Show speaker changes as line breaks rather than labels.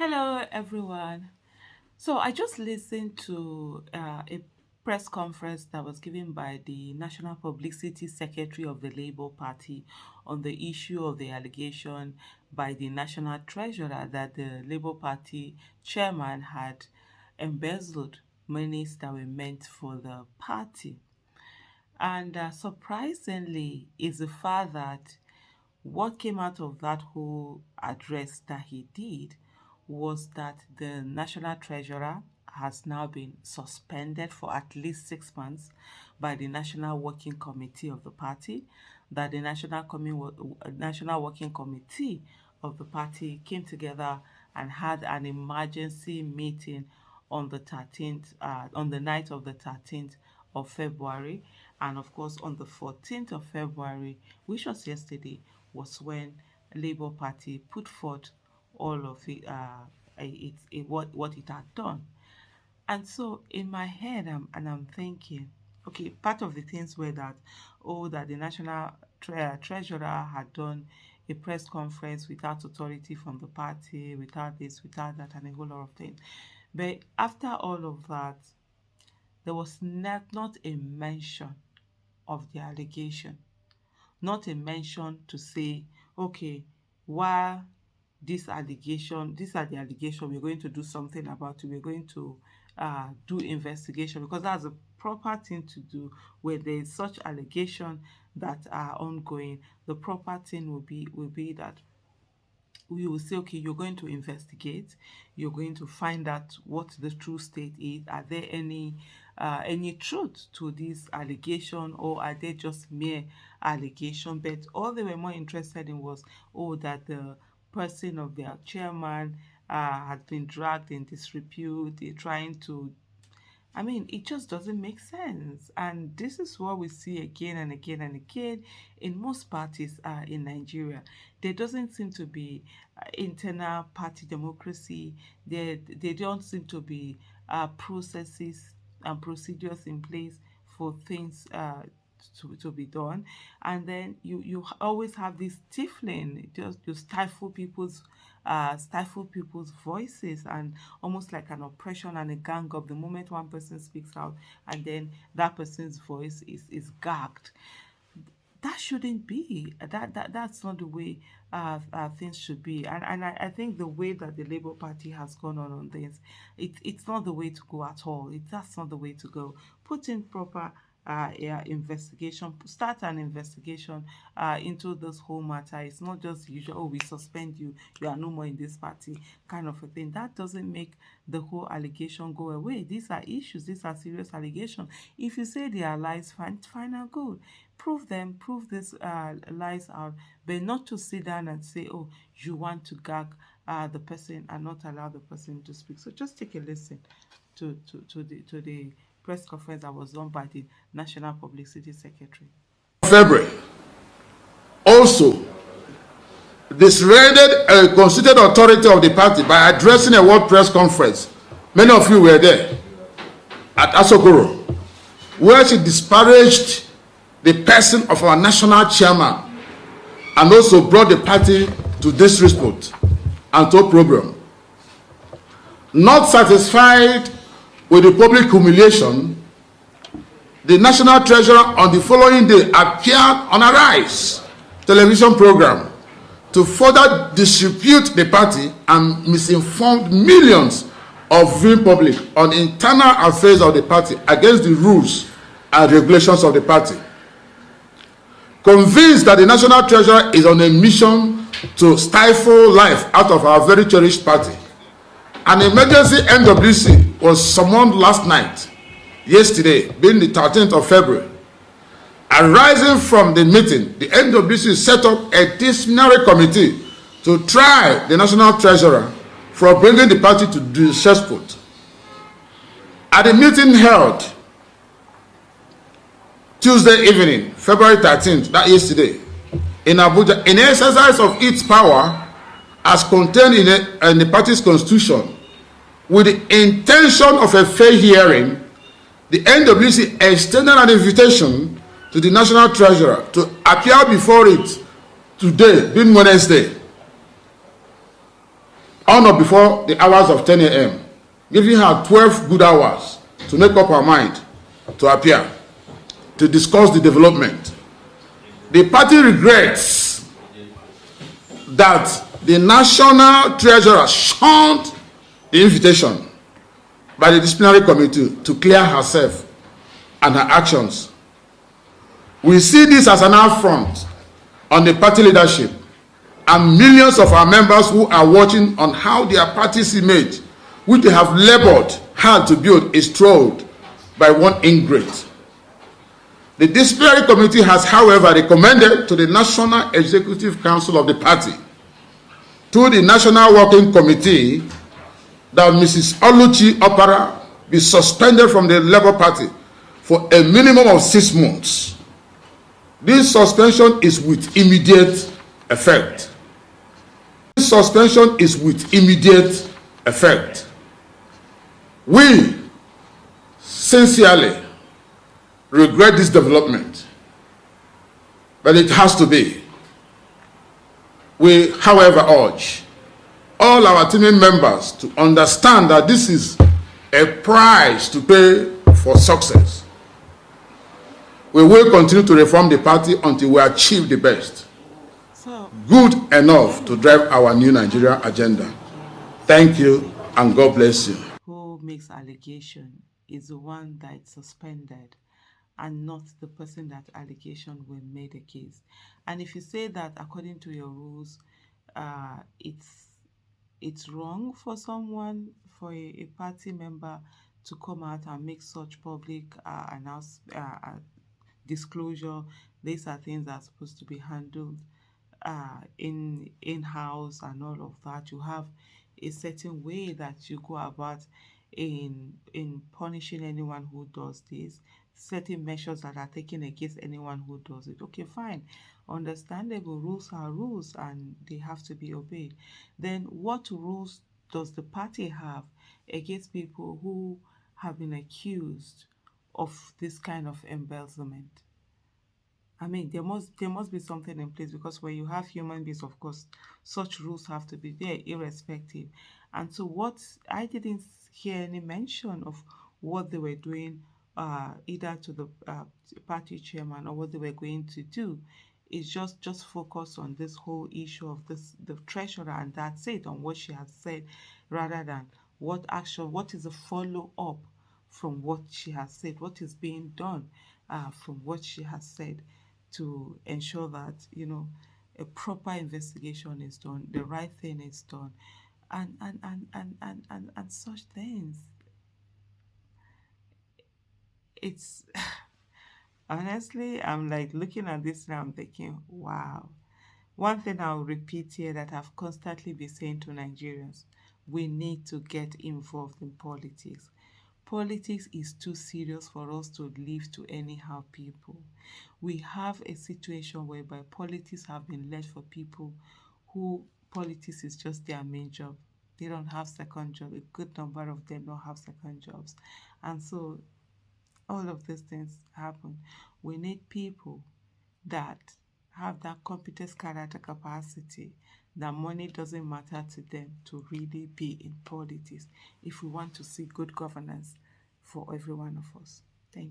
Hello, everyone. So I just listened to a press conference that was given by the National Publicity Secretary of the Labour Party on the issue of the allegation by the National Treasurer that the Labour Party chairman had embezzled monies that were meant for the party. And surprisingly is the fact that what came out of that whole address that he did was that the national treasurer has now been suspended for at least 6 months by the National Working Committee of the party, that the National Working Committee of the party came together and had an emergency meeting on the 13th, on the night of the 13th of February. And of course, on the 14th of February, which was yesterday, was when Labour Party put forth all of what it had done. And so in my head, I'm thinking, okay, part of the things were that, that the national treasurer had done a press conference without authority from the party, without this, without that, and a whole lot of things. But after all of that, there was not a mention of the allegation, not a mention to say, okay, while these are the allegation, we're going to do something about it, we're going to do investigation, because that's a proper thing to do. Where there is such allegation that are ongoing, the proper thing will be that we will say, okay, you're going to investigate, you're going to find out what the true state is. Are there any truth to this allegation, or are they just mere allegation? But all they were more interested in was, that the person of their chairman had been dragged in disrepute. They're trying to, it just doesn't make sense. And this is what we see again and again and again in most parties in Nigeria. There doesn't seem to be internal party democracy. There don't seem to be processes and procedures in place for things to be done. And then you always have this stifling, just you stifle people's voices, and almost like an oppression and a gang up the moment one person speaks out, and then that person's voice is gagged. That shouldn't be. That's not the way things should be. And I think the way that the Labour Party has gone on this, it's not the way to go at all. That's not the way to go. Put in proper investigation, start an investigation into this whole matter. It's not just usual, we suspend you, you are no more in this party kind of a thing. That doesn't make the whole allegation go away. These are issues, these are serious allegations. If you say they are lies, fine and good. Prove them, prove these lies out, but not to sit down and say, oh, you want to gag the person and not allow the person to speak. So just take a listen to the press conference that was done by the National Publicity Secretary.
February also disrated a constituted authority of the party by addressing a world press conference. Many of you were there at Asokoro, where she disparaged the person of our national chairman and also brought the party to disrespect and to opprobrium. Not satisfied with the public humiliation, the national treasurer on the following day appeared on a Rise television program to further disrepute the party and misinformed millions of viewing public on internal affairs of the party against the rules and regulations of the party. Convinced that the national treasurer is on a mission to stifle life out of our very cherished party, an emergency NWC was summoned last night, yesterday, being the 13th of February. Arising from the meeting, the NWC set up a disciplinary committee to try the national treasurer for bringing the party to disrespect. At the meeting held Tuesday evening, February 13th, that yesterday, in Abuja, in exercise of its power as contained in the party's constitution, with the intention of a fair hearing, the NWC extended an invitation to the national treasurer to appear before it today, being Wednesday. on or before the hours of 10 a.m., giving her 12 good hours to make up her mind to appear, to discuss the development. The party regrets that the national treasurer shunned the invitation by the disciplinary committee to clear herself and her actions. We see this as an affront on the party leadership and millions of our members who are watching on how their party's image, which they have labored hard to build, is trolled by one ingrate. The disciplinary committee has, however, recommended to the National Executive Council of the party, to the National Working Committee, that Mrs. Oluchi Opara be suspended from the Labour Party for a minimum of 6 months. This suspension is with immediate effect. This suspension is with immediate effect. We sincerely regret this development, but it has to be. We, however, urge all our team members to understand that this is a price to pay for success. We will continue to reform the party until we achieve the best.
So,
Good enough to drive our new Nigeria agenda. Thank you, and God bless you.
who makes allegation is the one that is suspended and not the person that allegation were made against. And if you say that according to your rules, uh, it's it's wrong for someone, for a party member to come out and make such public disclosure. These are things that are supposed to be handled in house and all of that. You have a certain way that you go about in punishing anyone who does this, certain measures that are taken against anyone who does it. Okay, fine, understandable. Rules are rules and they have to be obeyed. Then what rules does the party have against people who have been accused of this kind of embezzlement? I mean, there must be something in place, because when you have human beings, of course, such rules have to be there, irrespective. And so, what I didn't hear any mention of what they were doing, either to the party chairman or what they were going to do. It's just focus on this whole issue of this the treasurer, and that's it, on what she has said, rather than what action, what is the follow up from what she has said, what is being done from what she has said, to ensure that a proper investigation is done, the right thing is done, and such things. It's honestly, I'm like looking at this now, I'm thinking, wow. One thing I'll repeat here that I've constantly been saying to Nigerians: we need to get involved in politics. Politics is too serious for us to leave to anyhow people. We have a situation whereby politics have been left for people who politics is just their main job. They don't have second job. A good number of them don't have second jobs. And so all of these things happen. We need people that have that competence, character, capacity, that money doesn't matter to them, to really be in politics if we want to see good governance for every one of us. Thank you.